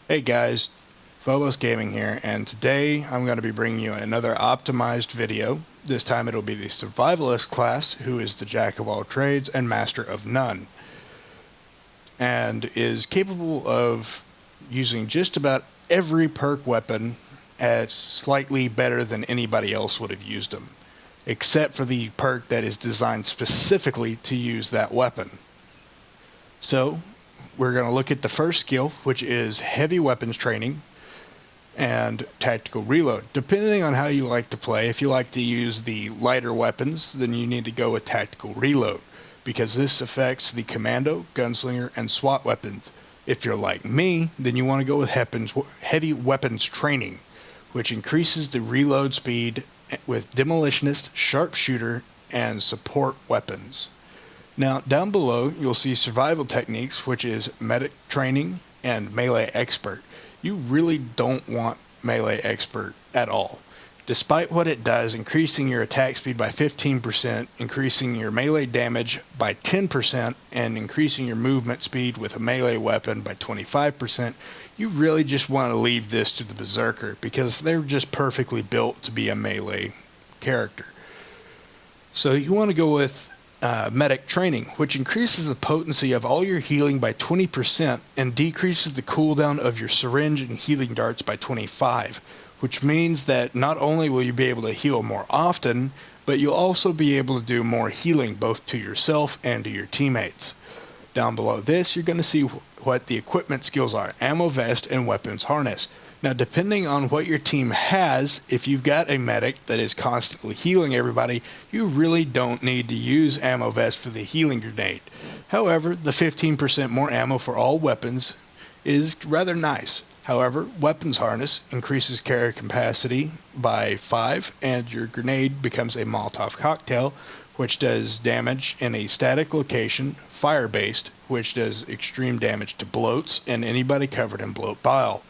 Hey guys, Phobos Gaming here, and today I'm going to be bringing you another optimized video. This time it'll be the survivalist class, who is the jack of all trades and master of none, and is capable of using just about every perk weapon as slightly better than anybody else would have used them, except for the perk that is designed specifically to use that weapon. So, we're going to look at the first skill, which is heavy weapons training and tactical reload. Depending on how you like to play, if you like to use the lighter weapons, then you need to go with tactical reload, because this affects the commando, gunslinger, and SWAT weapons. If you're like me, then you want to go with heavy weapons training, which increases the reload speed with demolitionist, sharpshooter, and support weapons. Now, down below, you'll see survival techniques, which is medic training and melee expert. You really don't want melee expert at all. Despite what it does, increasing your attack speed by 15%, increasing your melee damage by 10%, and increasing your movement speed with a melee weapon by 25%, you really just want to leave this to the berserker, because they're just perfectly built to be a melee character. So you want to go with medic training, which increases the potency of all your healing by 20% and decreases the cooldown of your syringe and healing darts by 25%, which means that not only will you be able to heal more often, but you'll also be able to do more healing both to yourself and to your teammates. Down below this, you're going to see what the equipment skills are: ammo vest and weapons harness. Now, depending on what your team has, if you've got a medic that is constantly healing everybody, you really don't need to use ammo vest for the healing grenade. However, the 15% more ammo for all weapons is rather nice. However, weapons harness increases carry capacity by 5, and your grenade becomes a Molotov cocktail, which does damage in a static location, fire-based, which does extreme damage to bloats and anybody covered in bloat bile.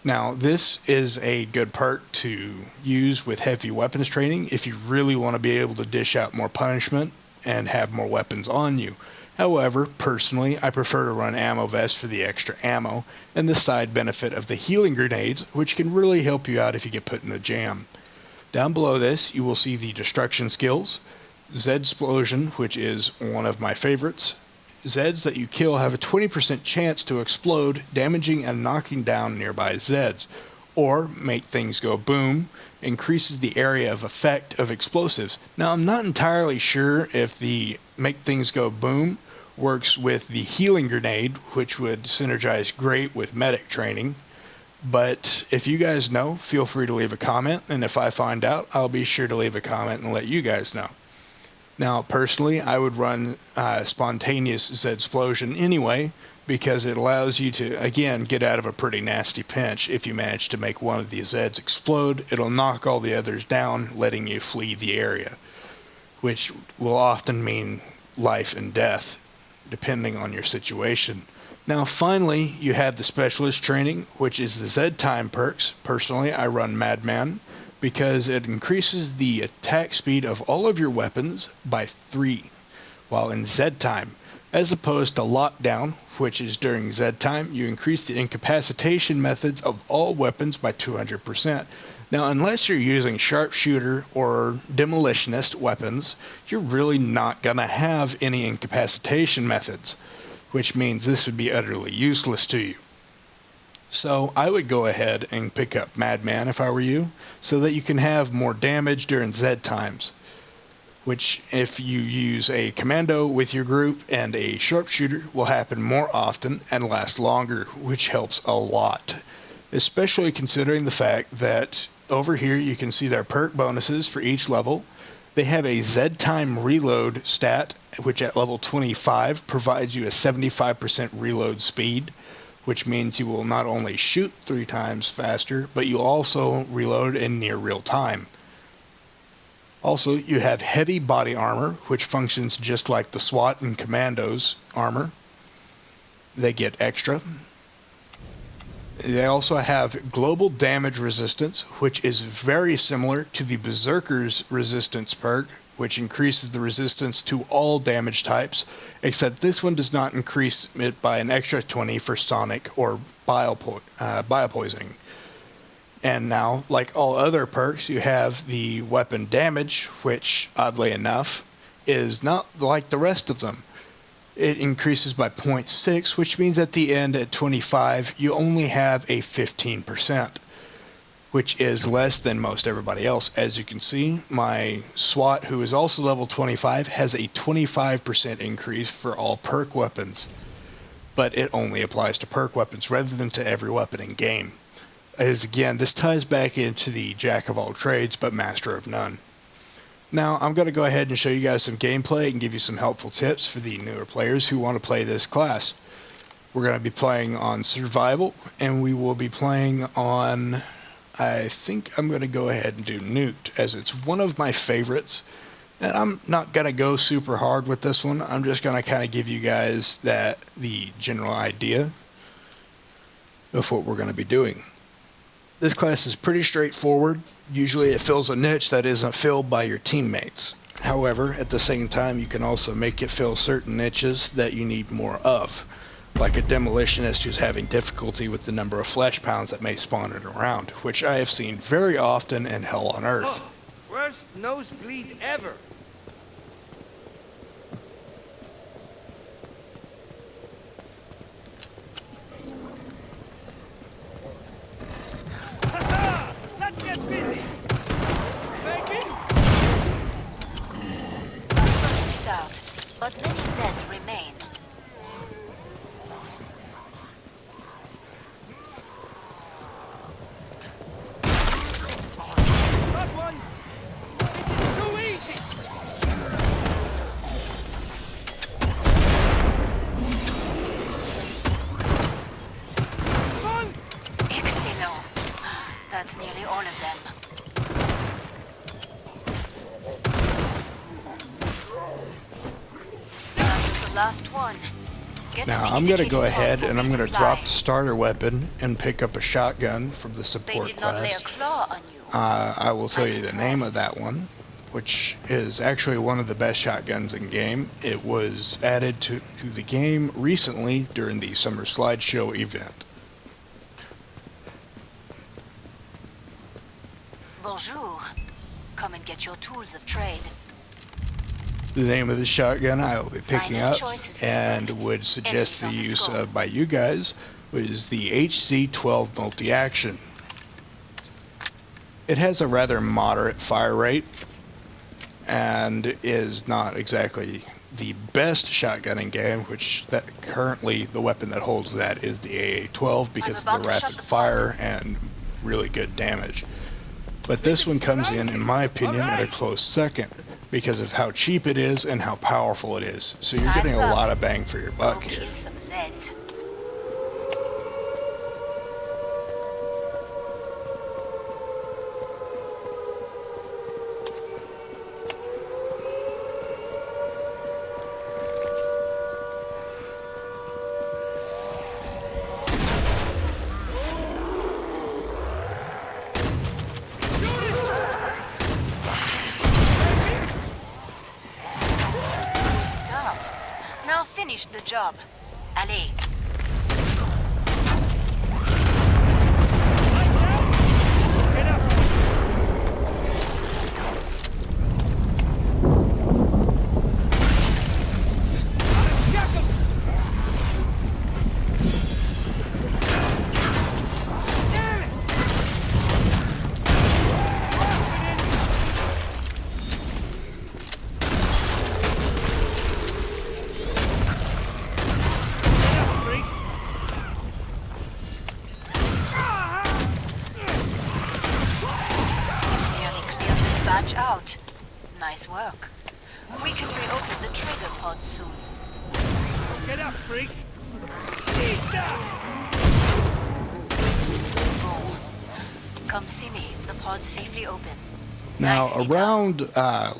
Now, this is a good perk to use with heavy weapons training if you really want to be able to dish out more punishment and have more weapons on you. However, personally, I prefer to run ammo vest for the extra ammo and the side benefit of the healing grenades, which can really help you out if you get put in a jam. Down below this, you will see the destruction skills. Zed-splosion, which is one of my favorites. Zeds that you kill have a 20% chance to explode, damaging and knocking down nearby Zeds, or make things go boom, increases the area of effect of explosives. Now, I'm not entirely sure if the make things go boom works with the healing grenade, which would synergize great with medic training, but if you guys know, feel free to leave a comment, and if I find out, I'll be sure to leave a comment and let you guys know. Now, personally, I would run spontaneous Zed-splosion anyway, because it allows you to, again, get out of a pretty nasty pinch. If you manage to make one of these Zeds explode, it'll knock all the others down, letting you flee the area, which will often mean life and death, depending on your situation. Now, finally, you have the specialist training, which is the Z-time perks. Personally, I run Madman, because it increases the attack speed of all of your weapons by 3 while in Z-time, as opposed to lockdown, which is during Z-time, you increase the incapacitation methods of all weapons by 200%. Now, unless you're using sharpshooter or demolitionist weapons, you're really not going to have any incapacitation methods, which means this would be utterly useless to you. So I would go ahead and pick up Madman if I were you, so that you can have more damage during Z times, which if you use a commando with your group and a sharpshooter will happen more often and last longer, which helps a lot, especially considering the fact that over here you can see their perk bonuses for each level. They have a Z time reload stat, which at level 25 provides you a 75% reload speed, which means you will not only shoot 3 times faster, but you'll also reload in near real time. Also, you have heavy body armor, which functions just like the SWAT and Commandos armor. They get extra. They also have global damage resistance, which is very similar to the Berserker's resistance perk, which increases the resistance to all damage types, except this one does not increase it by an extra 20 for sonic or biopoisoning. And now, like all other perks, you have the weapon damage, which, oddly enough, is not like the rest of them. It increases by 0.6, which means at the end, at 25, you only have a 15%, which is less than most everybody else. As you can see, my SWAT, who is also level 25, has a 25% increase for all perk weapons, but it only applies to perk weapons rather than to every weapon in game. As again, this ties back into the jack of all trades but master of none. Now I'm going to go ahead and show you guys some gameplay and give you some helpful tips for the newer players who want to play this class. We're going to be playing on survival, and we will be playing on, I think I'm going to go ahead and do Newt, as it's one of my favorites. And I'm not going to go super hard with this one. I'm just going to kind of give you guys the general idea of what we're going to be doing. This class is pretty straightforward. Usually it fills a niche that isn't filled by your teammates. However, at the same time, you can also make it fill certain niches that you need more of, like a demolitionist who's having difficulty with the number of flesh pounds that may spawn it around, which I have seen very often in Hell on Earth. Oh, worst nosebleed ever. Let's get busy. Bacon? Start, but many Zeds remain. Got one. This is too easy. Fun. Excellent. That's nearly all of them. That's the last one. Get Now to the I'm going to go indicated ahead point and for I'm going to resupply. drop the starter weapon and pick up a shotgun from the They support did not lay a class. claw on you. I will tell I'm you the name of impressed. that one, which is actually one of the best shotguns in game. It was added to the game recently during the Summer Slideshow event. Bonjour. Come and get your tools of trade. The name of the shotgun I will be picking Final up choices, and Nathan. would suggest the Enemies on the use scope. of by you guys was the HC-12 multi-action. It has a rather moderate fire rate and is not exactly the best shotgun in game, which that currently the weapon that holds that is the AA-12 because of about the to shut rapid the fire and really good damage. But this one comes in my opinion, at a close second because of how cheap it is and how powerful it is. So you're getting a Time's up. lot of bang for your Go buck here. kill some Zeds. Start. Now finish the job. Allez. Get up. Jack 'em. Damn it. Get up, freak. Nearly cleared this batch out. Nice work. We can reopen the trigger pod soon. Get up, freak. Eat that. Come see me. The pod's safely open. Now Nicely done. around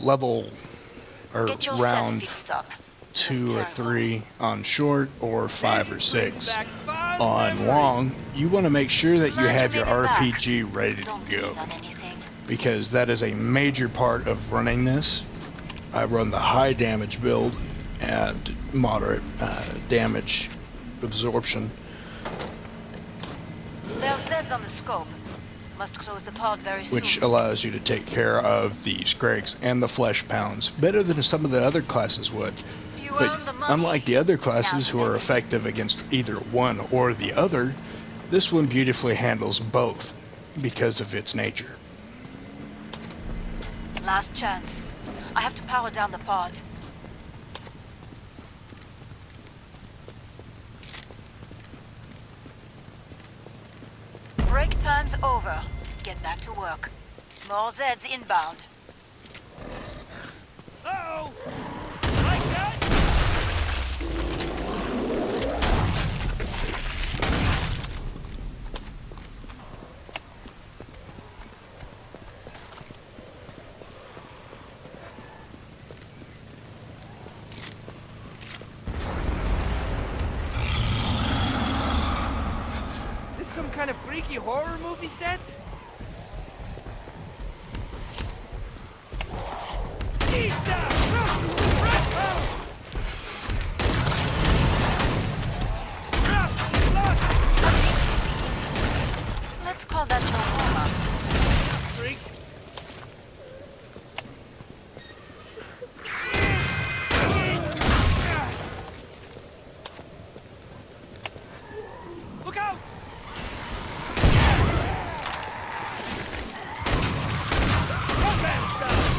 level or Get yourself round fixed up. 2 or Turn. 3 on short or 5 or This brings 6 back fond on memories. long, you want to make sure that you Glad have you your made it back. RPG ready to Don't go, lean on anything. because that is a major part of running this. I run the high damage build and moderate damage absorption. There's Zeds on the scope. Must close the pod very soon. Which allows you to take care of the Scrags and the Flesh Pounds better than some of the other classes would. You But earned the money. unlike the other classes Now who are spend it. effective against either one or the other, this one beautifully handles both because of its nature. Last chance. I have to power down the pod. Break time's over. Get back to work. More Zeds inbound. Uh-oh! Like that? This some kind of freaky horror movie set? Eat that! Let's call that Oklahoma. Freak. Look out! Combat style!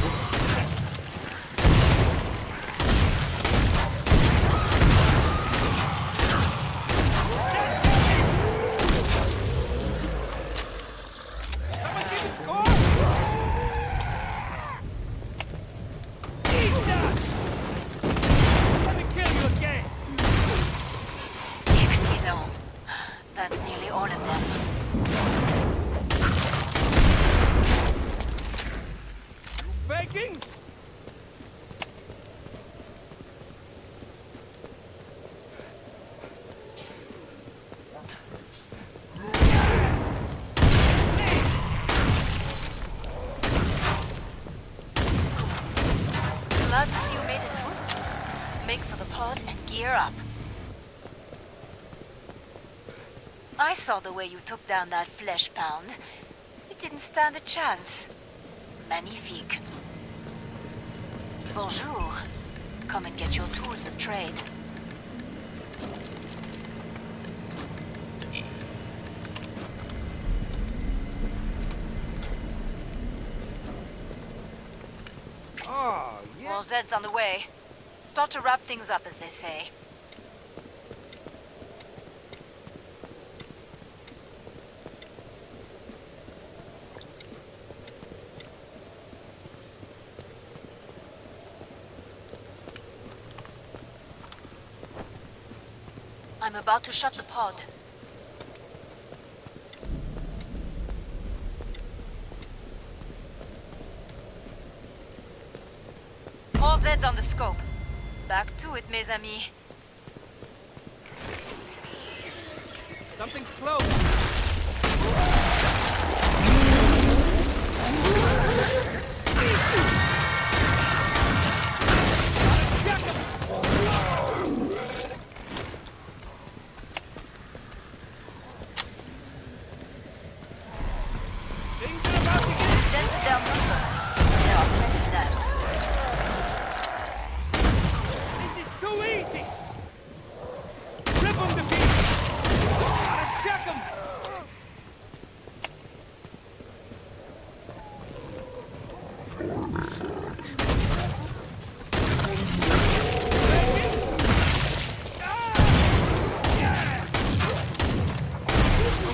Someone keep it score! Eat that! Let me kill you again! Excellent. That's nearly all of them. Faking? Glad to see you made it through. Make for the pod and gear up. I saw the way you took down that flesh pound. It didn't stand a chance. Magnifique. Bonjour. Come and get your tools of trade. Oh, yeah. More Zeds on the way. Start to wrap things up, as they say. I'm about to shut the pod. More Zeds on the scope. Back to it, mes amis. Something's close. Things are about to get... Zeds down numbers. There are plenty left. This is too easy! Rip them to pieces! Gotta check them!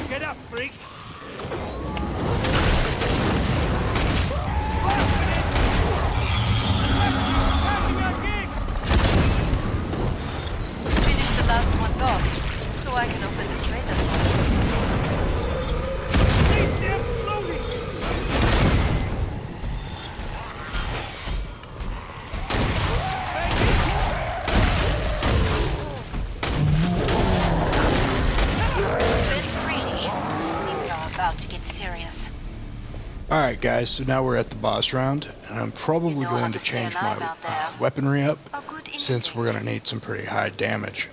Get up, freak! Passing our gig! Finish the last ones off, so I can open the trader. Keep them floating! Spin freely. Things are about to get serious. Alright guys, so now we're at the boss round, and I'm probably You know how going to to stay change alive my out there. weaponry up, A good since we're going instinct. to need some pretty high damage.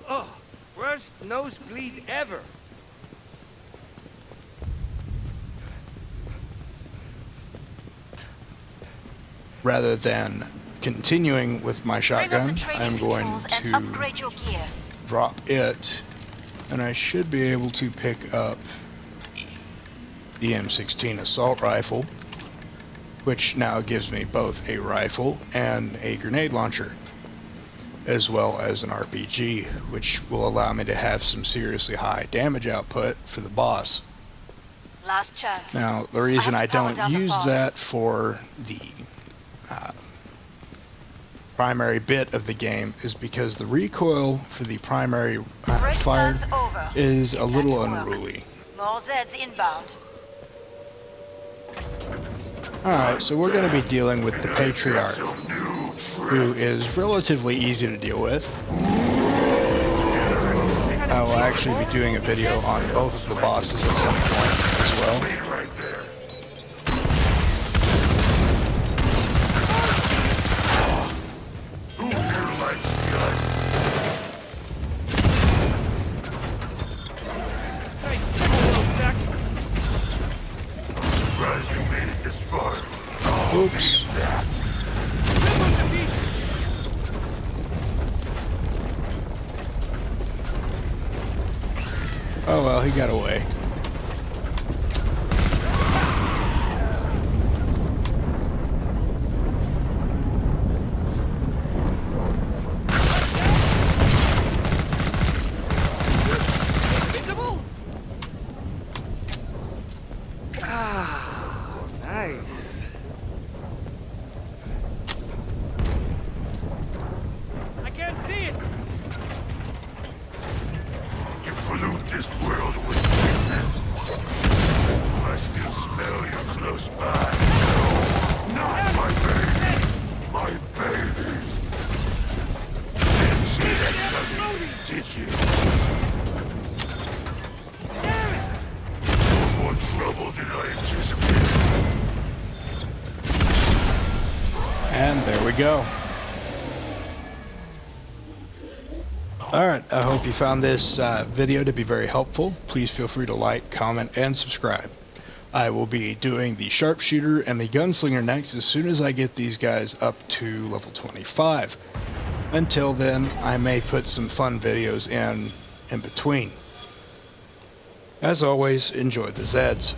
Oh, worst nosebleed ever. Rather than continuing with my Bring up shotgun, the trading I'm going controls and to upgrade your gear. drop it, and I should be able to pick up the M16 assault rifle, which now gives me both a rifle and a grenade launcher, as well as an RPG, which will allow me to have some seriously high damage output for the boss. Last chance. Now, the reason I have to power don't down the use pod. that for the primary bit of the game is because the recoil for the primary Break fire time's over. is Get a back little to work. unruly. More Zeds inbound. Alright, so we're going to be dealing with the Patriarch, who is relatively easy to deal with. I will actually be doing a video on both of the bosses at some point as well. Nice trick, little sack. Oops. Rip on the beat. Oh well, he got away. Invisible? Ah, nice. I can't see it. You pollute this world with sickness. I still smell you close by. No, not my baby. My baby. Didn't see that coming, did you? No more trouble than I anticipated. And there we go. Alright, I hope you found this video to be very helpful. Please feel free to like, comment, and subscribe. I will be doing the sharpshooter and the gunslinger next as soon as I get these guys up to level 25. Until then, I may put some fun videos in between. As always, enjoy the Zeds.